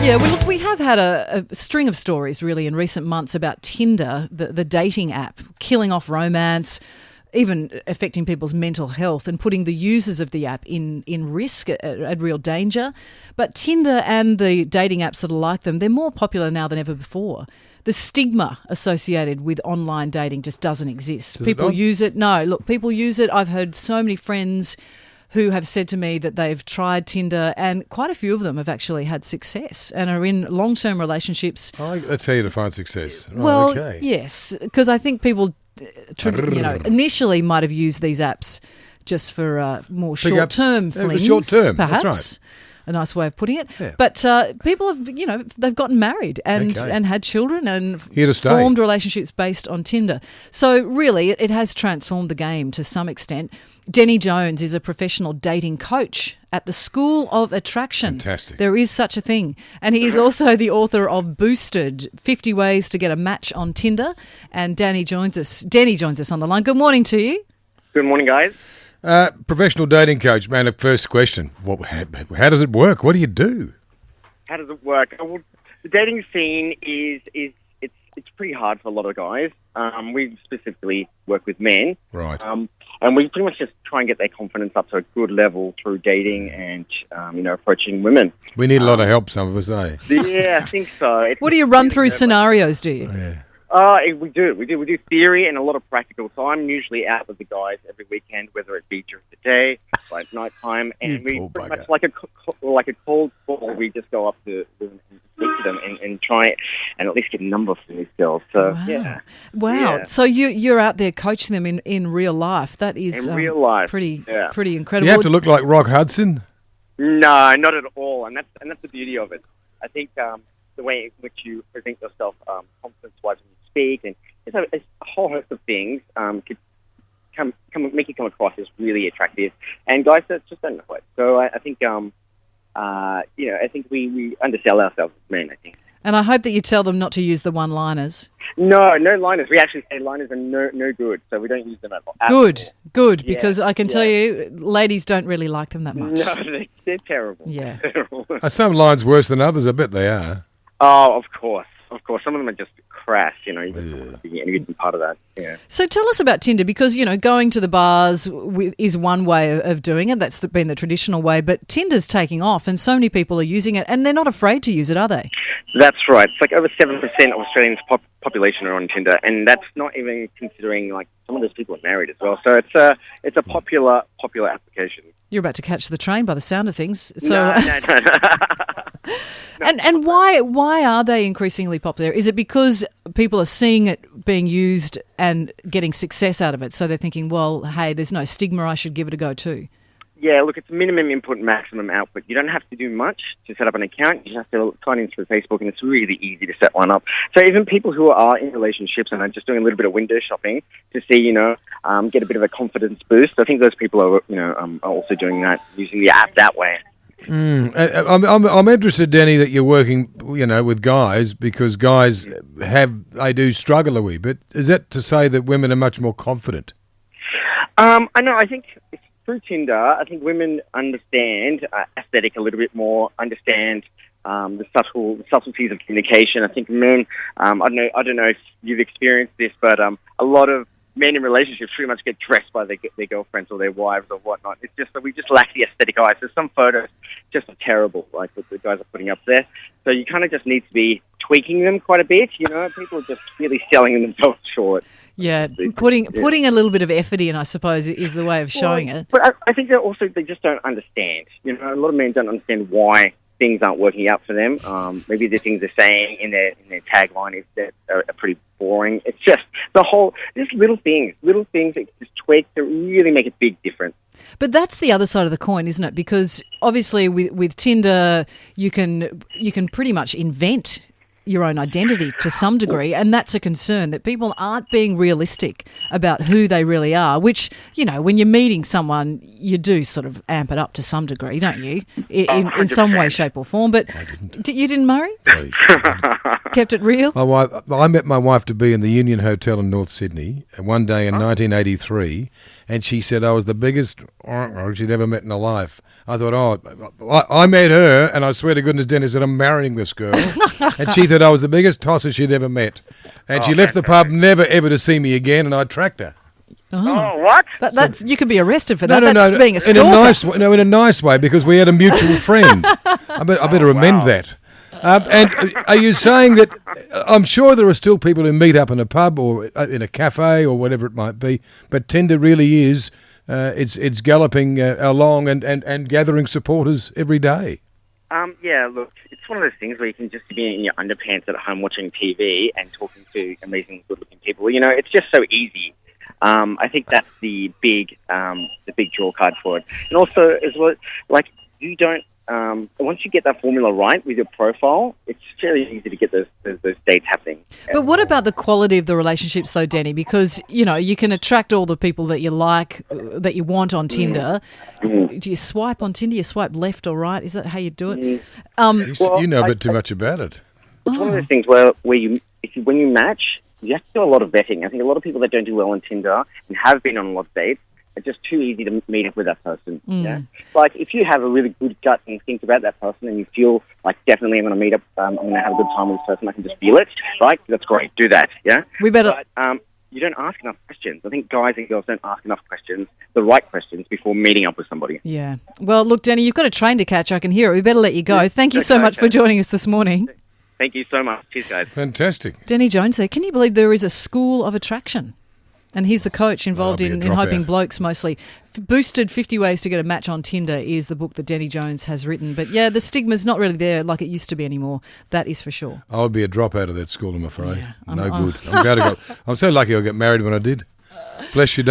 Yeah, well, look, we have had a string of stories really in recent months about Tinder, the dating app, killing off romance, even affecting people's mental health and putting the users of the app in risk, at real danger. But Tinder and the dating apps that are like them, they're more popular now than ever before. The stigma associated with online dating just doesn't exist. People use it. No, look, people use it. I've heard so many friends who have said to me that they've tried Tinder, and quite a few of them have actually had success and are in long-term relationships. That's how you define success. Right, well, okay. Yes, because I think people, initially might have used these apps just for more short-term flings, short-term, perhaps. that's right. A nice way of putting it. Yeah. But people have, they've gotten married and had children and Here to stay. formed relationships based on Tinder. So really, it has transformed the game to some extent. Denny Jones is a professional dating coach at the School of Attraction. Fantastic. There is such a thing. And he is also the author of Boosted, 50 Ways to Get a Match on Tinder. And Denny joins us on the line. Good morning to you. Good morning, guys. Professional dating coach, man, first question. How does it work? What do you do? How does it work? Well, the dating scene it's pretty hard for a lot of guys. We specifically work with men. Right. And we pretty much just try and get their confidence up to a good level through dating and, approaching women. We need a lot of help, some of us, eh? Yeah, I think so. What do you run through scenarios, do you? Yeah. We do theory and a lot of practical. So I'm usually out with the guys every weekend, whether it be during the day, like night time, and we pretty much like a cold call. We just go up to them and speak to them and try and at least get a number from these girls. So Wow. Yeah. So you're out there coaching them in real life. That is in real life, pretty Do incredible. you have to look like Rock Hudson? No, not at all, and that's the beauty of it. I think the way in which you present yourself, confidence-wise, when you speak, and it's a whole host of things could make you come across as really attractive, and guys that just don't know it. So I think I think we undersell ourselves as men, I think. And I hope that you tell them not to use the one-liners. No liners. We actually say liners are no good, so we don't use them at all. Good, because I can tell you, ladies don't really like them that much. No, they're terrible. Yeah. Are some lines worse than others? I bet they are. Oh, of course. Some of them are just crass, you just don't want to be part of that. Yeah. So tell us about Tinder, because, going to the bars is one way of doing it. That's been the traditional way. But Tinder's taking off and so many people are using it and they're not afraid to use it, are they? That's right. It's like over 7% of Australians' population are on Tinder, and that's not even considering like some of those people are married as well. So it's a popular application. You're about to catch the train by the sound of things. So No. And why are they increasingly popular? Is it because people are seeing it being used and getting success out of it? So they're thinking, well, hey, there's no stigma, I should give it a go too. Yeah, look, it's minimum input, maximum output. You don't have to do much to set up an account. You just have to sign in through Facebook, and it's really easy to set one up. So even people who are in relationships and are just doing a little bit of window shopping to see, get a bit of a confidence boost, I think those people are also doing that, using the app that way. I'm interested, Denny, that you're working, with guys, because guys they do struggle a wee bit. Is that to say that women are much more confident? I know. I think through Tinder, I think women understand aesthetic a little bit more, understand the subtleties of communication. I think men, I don't know if you've experienced this, but a lot of men in relationships pretty much get dressed by their girlfriends or their wives or whatnot. It's just that we just lack the aesthetic eye. So some photos just are terrible, like what the guys are putting up there. So you kind of just need to be tweaking them quite a bit. People are just really selling themselves short. Yeah, putting a little bit of effort in, I suppose, is the way of showing it. But I think that they just don't understand. A lot of men don't understand why things aren't working out for them. Maybe the things they're saying in their tagline is that are pretty boring. It's just just little things that just tweak to really make a big difference. But that's the other side of the coin, isn't it? Because obviously with Tinder, you can pretty much invent your own identity to some degree, and that's a concern, that people aren't being realistic about who they really are, which, when you're meeting someone, you do sort of amp it up to some degree, don't you? In some way, shape or form. But you didn't, Murray? Please. Kept it real? I met my wife to be in the Union Hotel in North Sydney one day in 1983, and she said I was the biggest she'd ever met in her life. I thought, I met her, and I swear to goodness, Dennis, that I'm marrying this girl. And she thought I was the biggest tosser she'd ever met. And she left the pub never ever to see me again, and I tracked her. Oh, what? That's you could be arrested for that. No, That's being a stalker. In a nice way, because we had a mutual friend. I better amend that. And are you saying that I'm sure there are still people who meet up in a pub or in a cafe or whatever it might be, but Tinder really is it's galloping along and gathering supporters every day. Yeah, look, it's one of those things where you can just be in your underpants at home watching TV and talking to amazing, good-looking people. You know, it's just so easy. I think that's the big draw card for it. And also, as well, like, you don't. Once you get that formula right with your profile, it's fairly easy to get those dates happening. But what about the quality of the relationships, though, Denny? Because, you know, you can attract all the people that you like, that you want on Tinder. Do you swipe on Tinder? You swipe left or right? Is that how you do it? You know a bit too much about it. It's one of those things where when you match, you have to do a lot of vetting. I think a lot of people that don't do well on Tinder and have been on a lot of dates, it's just too easy to meet up with that person. Yeah? Like, if you have a really good gut instinct about that person and you feel like, definitely I'm going to meet up, I'm going to have a good time with this person, I can just feel it, right? That's great. Do that, yeah? But, you don't ask enough questions. I think guys and girls don't ask enough questions, the right questions, before meeting up with somebody. Yeah. Well, look, Denny, you've got a train to catch. I can hear it. We better let you go. Thank you so much for joining us this morning. Thank you so much. Cheers, guys. Fantastic. Denny Jones there. Can you believe there is a school of attraction? And he's the coach involved in hoping blokes mostly. Boosted 50 Ways to Get a Match on Tinder is the book that Denny Jones has written. But yeah, the stigma's not really there like it used to be anymore. That is for sure. I would be a dropout of that school, I'm afraid. Yeah, no good. I'm so lucky I got married when I did. Bless you,